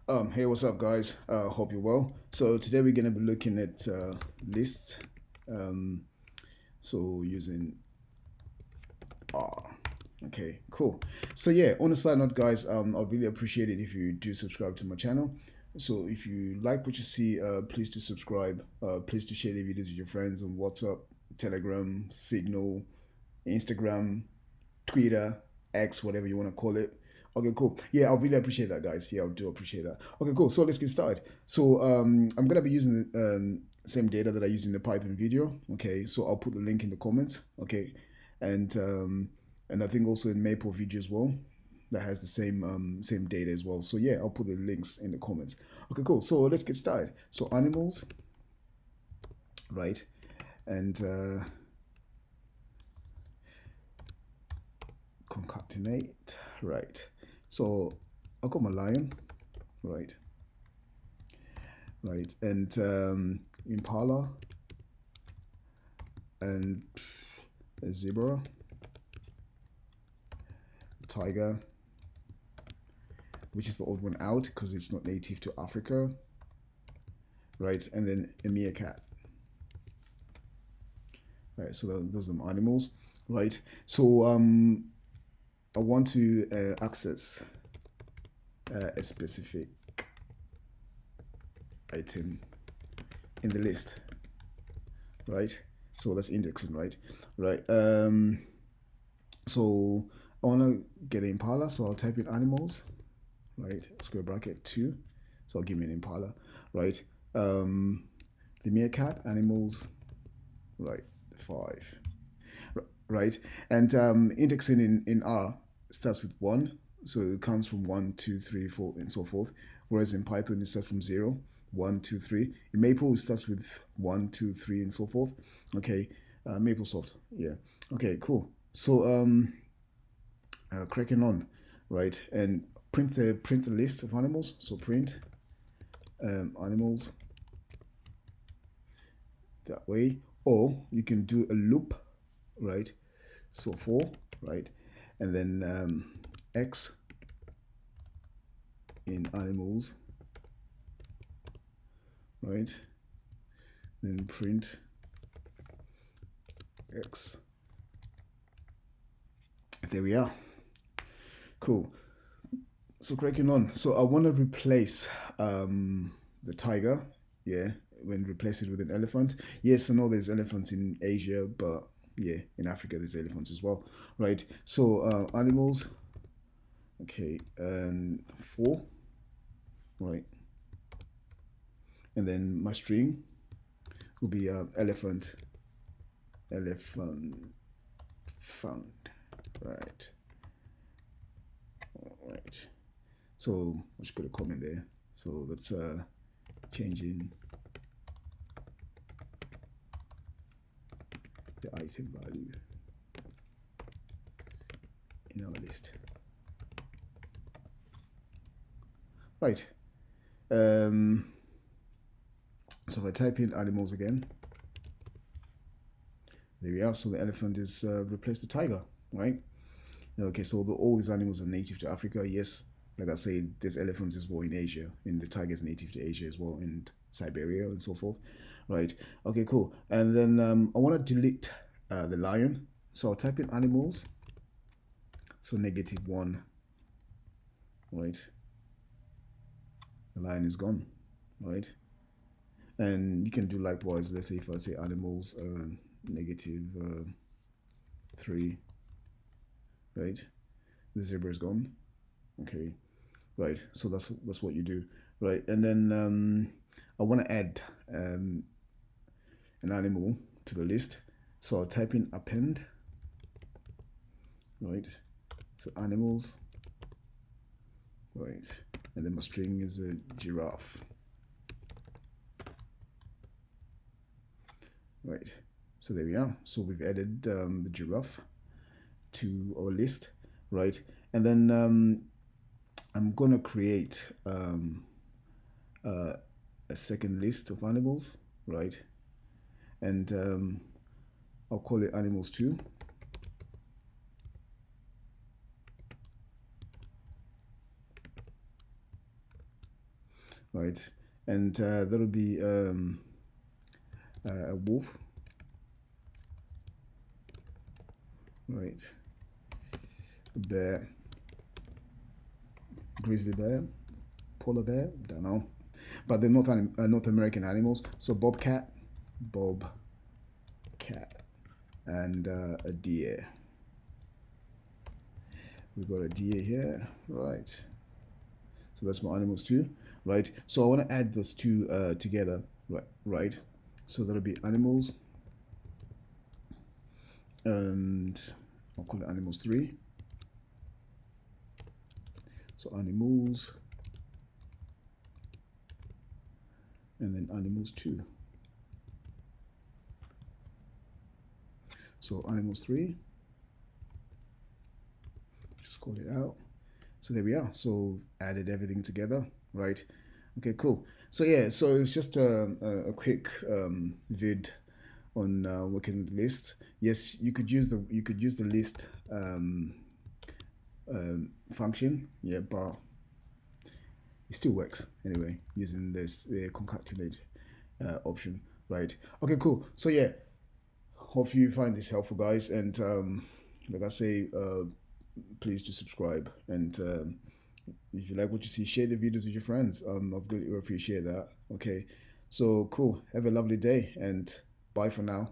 Hey, what's up, guys? Hope you're well. So today we're gonna be looking at lists. Um, so using R. Okay, cool. So yeah, on a side note, guys, I'd really appreciate it if you do subscribe to my channel. So if you like what you see, please do subscribe. Please do share the videos with your friends on WhatsApp, Telegram, Signal, Instagram, Twitter, X, whatever you want to call it. Okay, cool. Yeah, I'll really appreciate that, guys. Yeah, I do appreciate that. Okay, cool. So let's get started. So I'm gonna be using the same data that I use in the Python video. Okay, so I'll put the link in the comments. Okay, and um, and I think also in Maple video as well. That has the same data as well. So yeah, I'll put the links in the comments. Okay, cool. So let's get started. So animals, right? And concatenate, right? So I got my lion, right, right, and impala and a zebra, tiger, which is the odd one out because it's not native to Africa, right, and then a meerkat, right. So those are the animals, right. So I want to access a specific item in the list, right? So that's indexing, right? Right. So I want to get an impala, so I'll type in animals, right? Square bracket 2. So I'll give me an impala, right? The meerkat, animals, right? 5, right? And indexing in R starts with 1. So it comes from 1, 2, 3, 4, and so forth. Whereas in Python, it starts from 0, 1, 2, 3. In Maple, it starts with 1, 2, 3, and so forth. Okay. MapleSoft. Yeah. Okay, cool. So cracking on, right? And print the list of animals. So print animals that way, or you can do a loop, right? So for, right, and then x in animals, right? Then print x. There we are. Cool. So cracking on. So I want to replace the tiger. Yeah, when replace it with an elephant. Yes, I know there's elephants in Asia, but yeah, in Africa there's elephants as well, right? So animals. Okay, and 4, right? And then my string will be elephant, elephant found, right? All right. So I'll just put a comment there. So that's changing the item value in our list. Right. So if I type in animals again, there we are. So the elephant is replaced the tiger, right? Okay, so all these animals are native to Africa. Yes, like I said, there's elephants as well in Asia, and the tiger is native to Asia as well, and Siberia and so forth, right? Okay, cool. And then I want to delete the lion, so I'll type in animals. So -1, right? The lion is gone, right? And you can do likewise. Let's say if I say animals, -3, right? The zebra is gone. Okay, right. So that's what you do, right? And then I want to add an animal to the list, so I'll type in append, right? So animals, right? And then my string is a giraffe, right? So there we are. So we've added the giraffe to our list, right? And then I'm gonna create a second list of animals, right? And I'll call it animals 2. right? And that'll be a wolf, right? A bear, grizzly bear, polar bear, don't know, but they're North American animals. So bobcat, and a deer. We got a deer here, right? So that's my animals too, right? So I want to add those two together, right? So that'll be animals, and I'll call it animals 3. So animals, and then animals 2. So animals 3, just call it out. So there we are. So added everything together, right? Okay, cool. So yeah, so it's just a quick vid on working with lists. Yes, you could use the list function, yeah, but it still works anyway using this the concatenate option, right? Okay, cool. So yeah, hope you find this helpful, guys, and like I say, please do subscribe, and if you like what you see, share the videos with your friends. I'd greatly appreciate that. Okay, so cool. Have a lovely day, and bye for now.